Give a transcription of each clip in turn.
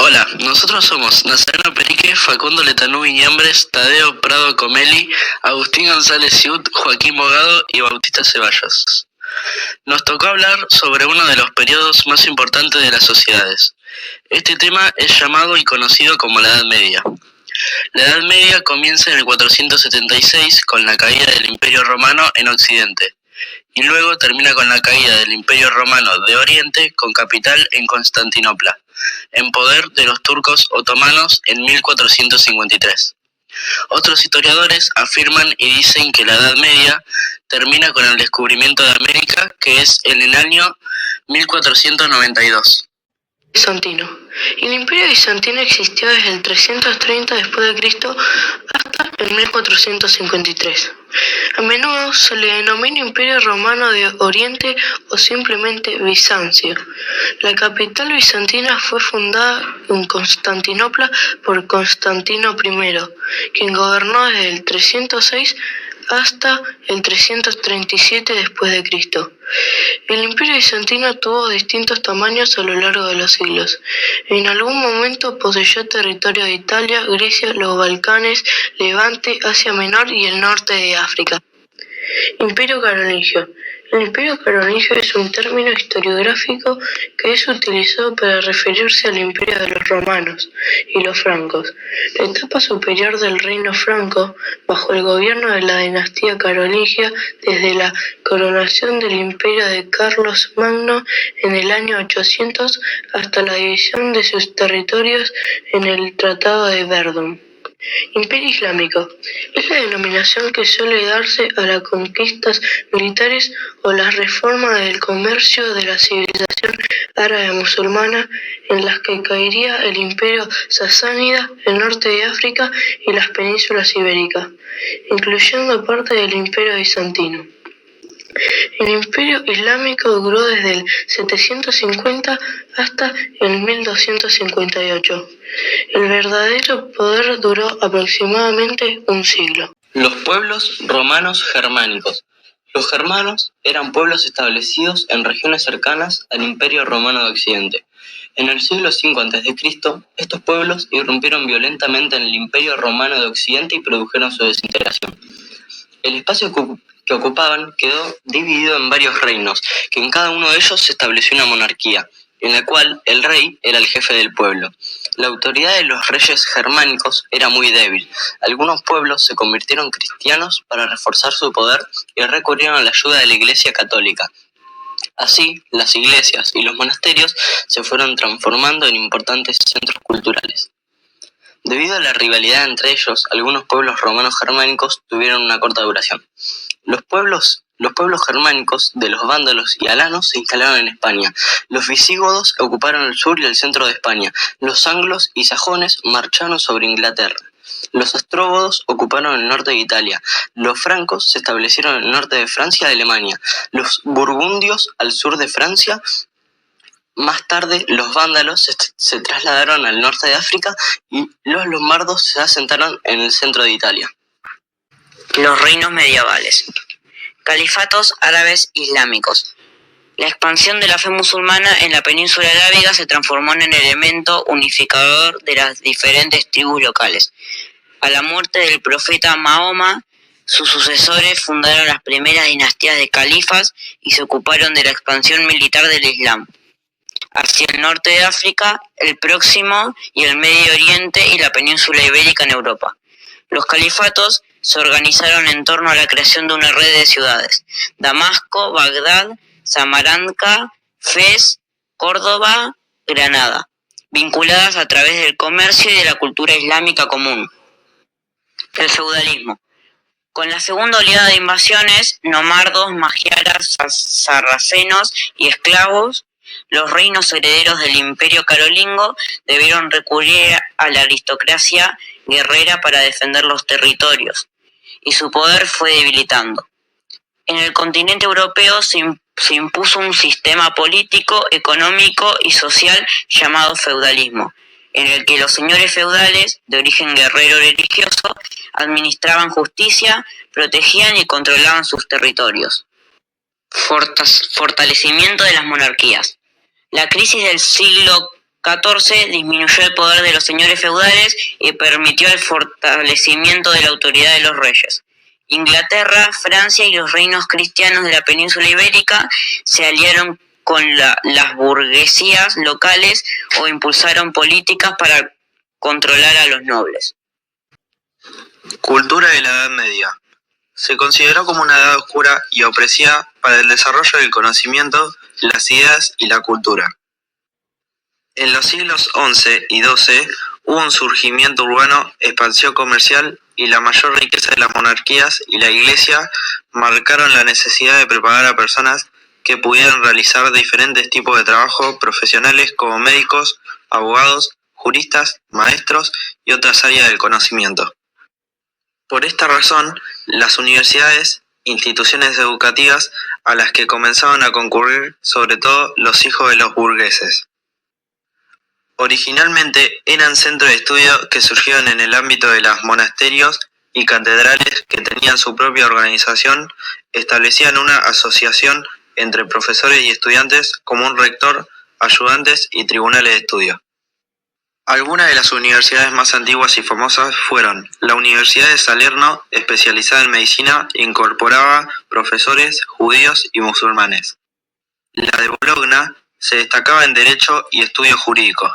Hola, nosotros somos Nazareno Perique, Facundo Letanú Viñambres, Tadeo Prado Comelli, Agustín González Ciud, Joaquín Bogado y Bautista Ceballos. Nos tocó hablar sobre uno de los periodos más importantes de las sociedades. Este tema es llamado y conocido como la Edad Media. La Edad Media comienza en el 476 con la caída del Imperio Romano en Occidente, y luego termina con la caída del Imperio Romano de Oriente con capital en Constantinopla, en poder de los turcos otomanos en 1453. Otros historiadores afirman y dicen que la Edad Media termina con el descubrimiento de América, que es en el año 1492. Bizantino. El Imperio Bizantino existió desde el 330 después de Cristo hasta el 1453. A menudo se le denomina Imperio Romano de Oriente o simplemente Bizancio. La capital bizantina fue fundada en Constantinopla por Constantino I, quien gobernó desde el 306 hasta el 337 después de Cristo. El Imperio Bizantino tuvo distintos tamaños a lo largo de los siglos. En algún momento poseyó territorio de Italia, Grecia, los Balcanes, Levante, Asia Menor y el norte de África. Imperio Carolingio. El Imperio Carolingio es un término historiográfico que es utilizado para referirse al imperio de los romanos y los francos. La etapa superior del reino franco, bajo el gobierno de la dinastía carolingia, desde la coronación del imperio de Carlos Magno en el año 800 hasta la división de sus territorios en el Tratado de Verdun. Imperio Islámico es la denominación que suele darse a las conquistas militares o las reformas del comercio de la civilización árabe musulmana, en las que caería el Imperio Sasánida, el norte de África y las penínsulas ibéricas, incluyendo parte del Imperio Bizantino. El Imperio Islámico duró desde el 750 hasta el 1258. El verdadero poder duró aproximadamente un siglo. Los pueblos romanos germánicos. Los germanos eran pueblos establecidos en regiones cercanas al Imperio Romano de Occidente. En el siglo V a.C., estos pueblos irrumpieron violentamente en el Imperio Romano de Occidente y produjeron su desintegración. El espacio que ocupaban quedó dividido en varios reinos, que en cada uno de ellos se estableció una monarquía, en la cual el rey era el jefe del pueblo. La autoridad de los reyes germánicos era muy débil. Algunos pueblos se convirtieron cristianos para reforzar su poder y recurrieron a la ayuda de la Iglesia católica. Así, las iglesias y los monasterios se fueron transformando en importantes centros culturales. Debido a la rivalidad entre ellos, algunos pueblos romanos germánicos tuvieron una corta duración. Los pueblos germánicos de los vándalos y alanos se instalaron en España. Los visigodos ocuparon el sur y el centro de España. Los anglos y sajones marcharon sobre Inglaterra. Los ostrógodos ocuparon el norte de Italia. Los francos se establecieron en el norte de Francia y Alemania. Los burgundios al sur de Francia. Más tarde, los vándalos se trasladaron al norte de África y los lombardos se asentaron en el centro de Italia. Los reinos medievales. Califatos árabes islámicos. La expansión de la fe musulmana en la península arábiga se transformó en el elemento unificador de las diferentes tribus locales. A la muerte del profeta Mahoma, sus sucesores fundaron las primeras dinastías de califas y se ocuparon de la expansión militar del Islam hacia el norte de África, el Próximo y el Medio Oriente y la península ibérica en Europa. Los califatos se organizaron en torno a la creación de una red de ciudades: Damasco, Bagdad, Samarcanda, Fez, Córdoba, Granada, vinculadas a través del comercio y de la cultura islámica común. El feudalismo. Con la segunda oleada de invasiones, nomardos, magiaras, sarracenos y esclavos, los reinos herederos del Imperio Carolingo debieron recurrir a la aristocracia guerrera para defender los territorios, y su poder fue debilitando. En el continente europeo se impuso un sistema político, económico y social llamado feudalismo, en el que los señores feudales, de origen guerrero religioso, administraban justicia, protegían y controlaban sus territorios. Fortalecimiento de las monarquías. La crisis del siglo XIV disminuyó el poder de los señores feudales y permitió el fortalecimiento de la autoridad de los reyes. Inglaterra, Francia y los reinos cristianos de la península ibérica se aliaron con las burguesías locales o impulsaron políticas para controlar a los nobles. Cultura de la Edad Media. Se consideró como una edad oscura y opresiva para el desarrollo del conocimiento, las ideas y la cultura. En los siglos XI y XII hubo un surgimiento urbano, expansión comercial y la mayor riqueza de las monarquías y la Iglesia marcaron la necesidad de preparar a personas que pudieran realizar diferentes tipos de trabajo profesionales como médicos, abogados, juristas, maestros y otras áreas del conocimiento. Por esta razón, las universidades, instituciones educativas a las que comenzaban a concurrir sobre todo los hijos de los burgueses. Originalmente eran centros de estudio que surgieron en el ámbito de los monasterios y catedrales que tenían su propia organización, establecían una asociación entre profesores y estudiantes como un rector, ayudantes y tribunales de estudio. Algunas de las universidades más antiguas y famosas fueron la Universidad de Salerno, especializada en medicina, incorporaba profesores judíos y musulmanes. La de Bologna se destacaba en derecho y estudios jurídicos.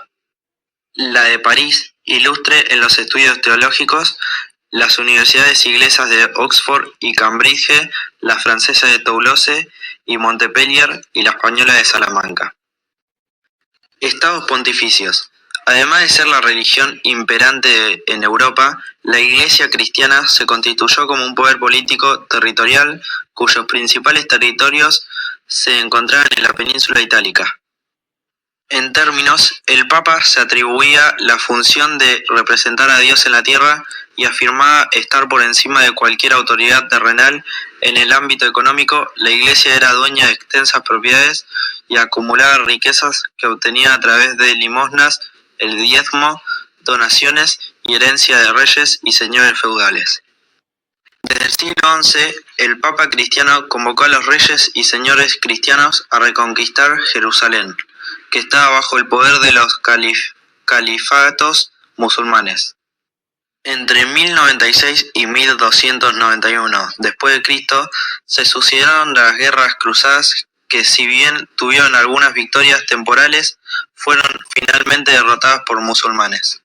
La de París, ilustre en los estudios teológicos, las universidades inglesas de Oxford y Cambridge, la francesa de Toulouse y Montpellier y la española de Salamanca. Estados pontificios. Además de ser la religión imperante en Europa, la Iglesia cristiana se constituyó como un poder político territorial cuyos principales territorios se encontraban en la península itálica. En términos, el Papa se atribuía la función de representar a Dios en la tierra y afirmaba estar por encima de cualquier autoridad terrenal. En el ámbito económico, la Iglesia era dueña de extensas propiedades y acumulaba riquezas que obtenía a través de limosnas, el diezmo, donaciones y herencia de reyes y señores feudales. Desde el siglo XI, el Papa cristiano convocó a los reyes y señores cristianos a reconquistar Jerusalén, que estaba bajo el poder de los califatos musulmanes. Entre 1096 y 1291 después de Cristo se sucedieron las guerras cruzadas que, si bien tuvieron algunas victorias temporales, fueron finalmente derrotadas por musulmanes.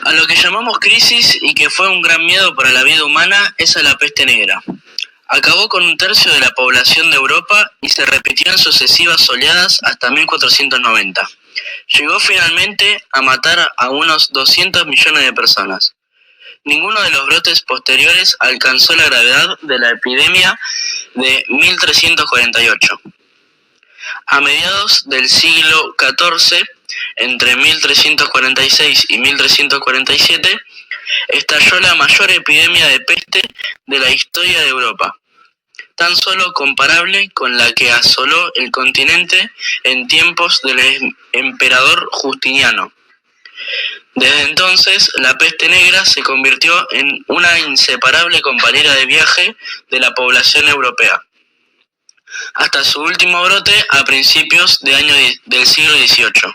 A lo que llamamos crisis y que fue un gran miedo para la vida humana es a la peste negra. Acabó con un tercio de la población de Europa y se repitió en sucesivas oleadas hasta 1490. Llegó finalmente a matar a unos 200 millones de personas. Ninguno de los brotes posteriores alcanzó la gravedad de la epidemia de 1348. A mediados del siglo XIV, entre 1346 y 1347, estalló la mayor epidemia de peste de la historia de Europa, tan solo comparable con la que asoló el continente en tiempos del emperador Justiniano. Desde entonces, la peste negra se convirtió en una inseparable compañera de viaje de la población europea, hasta su último brote a principios del siglo XVIII.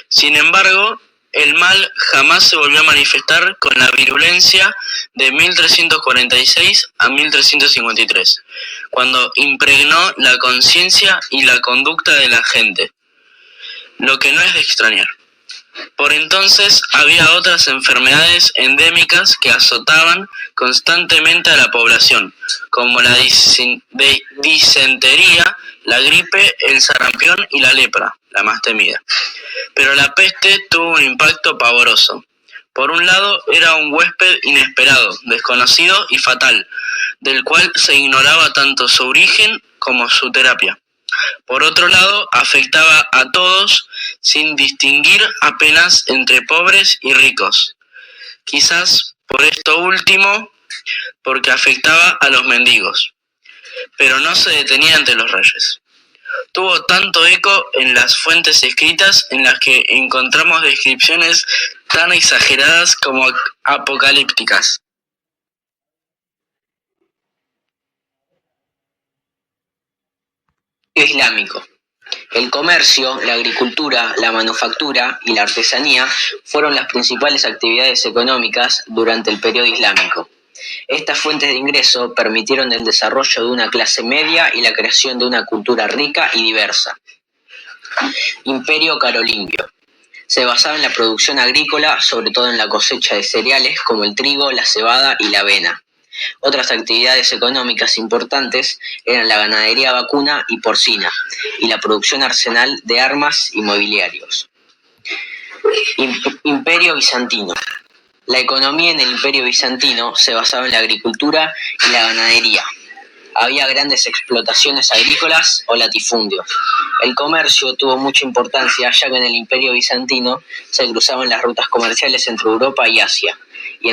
Sin embargo, el mal jamás se volvió a manifestar con la virulencia de 1346 a 1353, cuando impregnó la conciencia y la conducta de la gente, lo que no es de extrañar. Por entonces había otras enfermedades endémicas que azotaban constantemente a la población, como la disentería, la gripe, el sarampión y la lepra, la más temida. Pero la peste tuvo un impacto pavoroso. Por un lado, era un huésped inesperado, desconocido y fatal, del cual se ignoraba tanto su origen como su terapia. Por otro lado, afectaba a todos sin distinguir apenas entre pobres y ricos. Quizás por esto último, porque afectaba a los mendigos, pero no se detenía ante los reyes. Tuvo tanto eco en las fuentes escritas en las que encontramos descripciones tan exageradas como apocalípticas. Islámico. El comercio, la agricultura, la manufactura y la artesanía fueron las principales actividades económicas durante el periodo islámico. Estas fuentes de ingreso permitieron el desarrollo de una clase media y la creación de una cultura rica y diversa. Imperio carolingio. Se basaba en la producción agrícola, sobre todo en la cosecha de cereales como el trigo, la cebada y la avena. Otras actividades económicas importantes eran la ganadería vacuna y porcina y la producción arsenal de armas y mobiliarios. Imperio bizantino. La economía en el Imperio bizantino se basaba en la agricultura y la ganadería. Había grandes explotaciones agrícolas o latifundios. El comercio tuvo mucha importancia, ya que en el Imperio bizantino se cruzaban las rutas comerciales entre Europa y Asia, y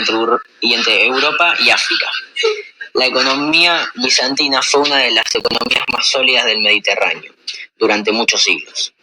entre Europa y África. La economía bizantina fue una de las economías más sólidas del Mediterráneo durante muchos siglos.